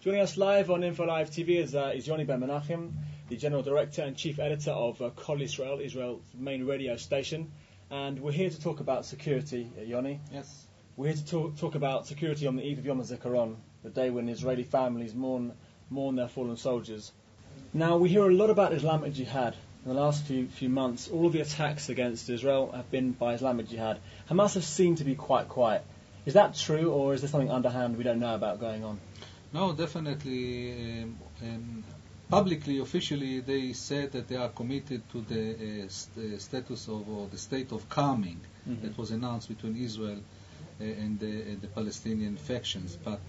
Joining us live on Info Live TV is Yoni Ben Menahem, the General Director and Chief Editor of Kol Israel, Israel's main radio station. And we're here to talk about security, Yoni. Yes. We're here to talk about security on the eve of Yom HaZikaron, the day when Israeli families mourn their fallen soldiers. Now, we hear a lot about Islamic Jihad. In the last few months, all of the attacks against Israel have been by Islamic Jihad. Hamas have seemed to be quite quiet. Is that true, or is there something underhand we don't know about going on? No, definitely. Publicly, officially, they said that they are committed to the status of, or the state of calming that was announced between Israel and the Palestinian factions. But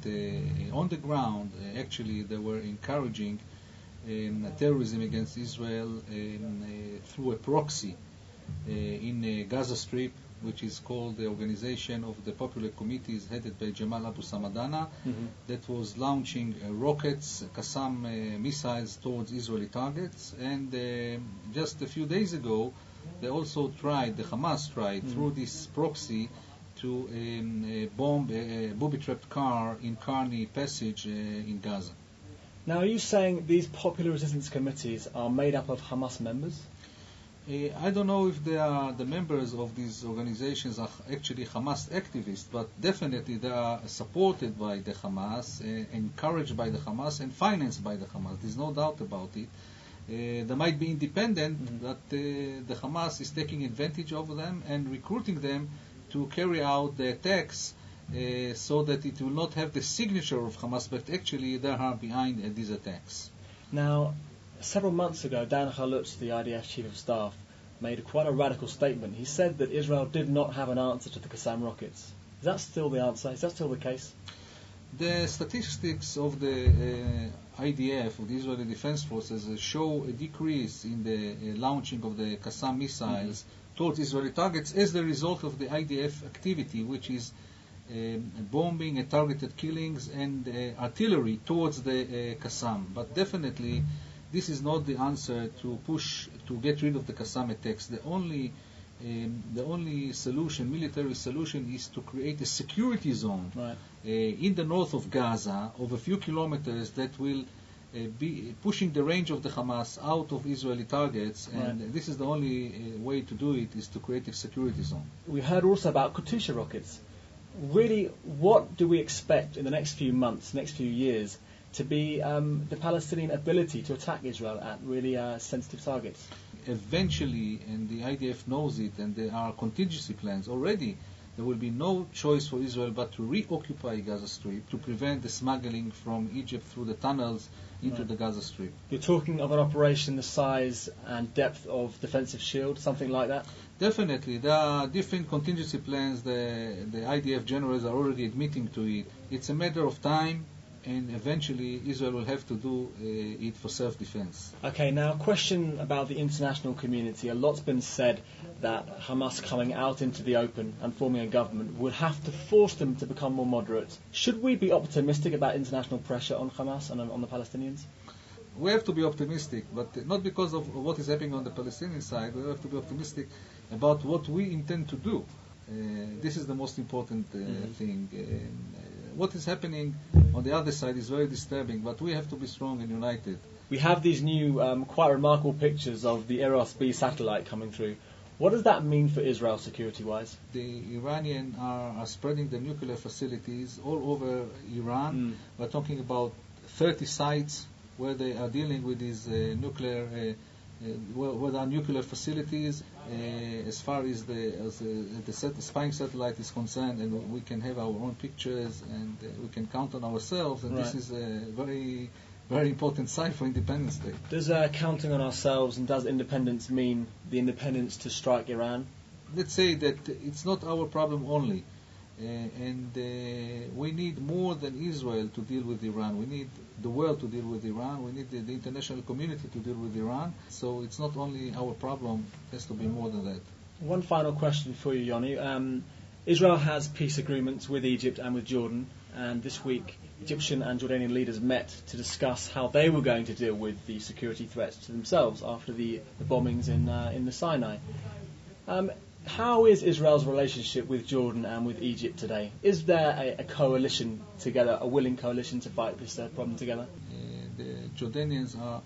on the ground, actually, they were encouraging terrorism against Israel through a proxy in Gaza Strip, which is called the Organization of the Popular Committees, headed by Jamal Abu Samadana, that was launching rockets, Qassam missiles towards Israeli targets. And just a few days ago, they also tried, the Hamas tried, through this proxy, to bomb a booby-trapped car in Karni Passage in Gaza. Now, are you saying these Popular Resistance Committees are made up of Hamas members? I don't know if they are the members of these organizations are actually Hamas activists, but definitely they are supported by the Hamas, encouraged by the Hamas, and financed by the Hamas. There's no doubt about it. They might be independent, but the Hamas is taking advantage of them and recruiting them to carry out the attacks so that it will not have the signature of Hamas, but actually they are behind these attacks. Now, several months ago, Dan Chalutz, the IDF Chief of Staff, made quite a radical statement. He said that Israel did not have an answer to the Qassam rockets. Is that still the answer? Is that still the case? The statistics of the IDF, of the Israeli Defense Forces, show a decrease in the launching of the Qassam missiles towards Israeli targets as the result of the IDF activity, which is bombing and targeted killings and artillery towards the Qassam. But definitely, this is not the answer to push to get rid of the Qassam attacks. The only solution, military solution, is to create a security zone in the north of Gaza of a few kilometers that will be pushing the range of the Hamas out of Israeli targets. And this is the only way to do it, is to create a security zone. We heard also about Katyusha rockets. Really, what do we expect in the next few months, next few years, to be the Palestinian ability to attack Israel at really sensitive targets? Eventually, and the IDF knows it, and there are contingency plans already, there will be no choice for Israel but to reoccupy Gaza Strip to prevent the smuggling from Egypt through the tunnels into the Gaza Strip. You're talking of an operation the size and depth of defensive shield, something like that? Definitely. There are different contingency plans. The IDF generals are already admitting to it. It's a matter of time, and eventually Israel will have to do it for self-defense. Okay, now a question about the international community. A lot's been said that Hamas coming out into the open and forming a government would have to force them to become more moderate. Should we be optimistic about international pressure on Hamas and on the Palestinians? We have to be optimistic, but not because of what is happening on the Palestinian side. We have to be optimistic about what we intend to do. This is the most important thing. What is happening on the other side is very disturbing, but we have to be strong and united. We have these new, quite remarkable pictures of the Eros-B satellite coming through. What does that mean for Israel security-wise? The Iranians are spreading the nuclear facilities all over Iran. We're talking about 30 sites where they are dealing with these nuclear where there are nuclear facilities, as far as the spying satellite is concerned, and we can have our own pictures, and we can count on ourselves, and this is a very, very important sign for Independence Day. Does counting on ourselves and does independence mean the independence to strike Iran? Let's say that it's not our problem only. And we need more than Israel to deal with Iran. We need the world to deal with Iran. We need the international community to deal with Iran. So it's not only our problem, it has to be more than that. One final question for you, Yoni. Israel has peace agreements with Egypt and with Jordan, and this week Egyptian and Jordanian leaders met to discuss how they were going to deal with the security threats to themselves after the bombings in the Sinai. How is Israel's relationship with Jordan and with Egypt today? Is there a coalition together, a willing coalition to fight this problem together? The Jordanians are,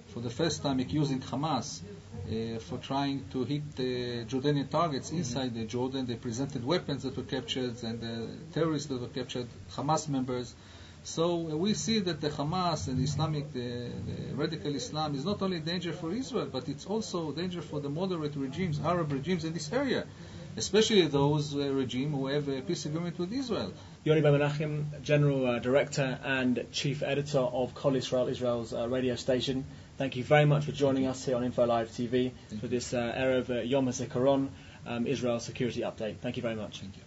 for the first time, accusing Hamas for trying to hit the Jordanian targets inside the Jordan. They presented weapons that were captured and terrorists that were captured, Hamas members. So we see that the Hamas and the radical Islam is not only a danger for Israel, but it's also a danger for the moderate regimes, Arab regimes in this area, especially those regimes who have a peace agreement with Israel. Yoni Ben Menahem, General Director and Chief Editor of Kol Israel, Israel's radio station. Thank you very much for joining us here on Info Live TV for this Erev Yom HaZikaron Israel Security Update. Thank you very much. Thank you.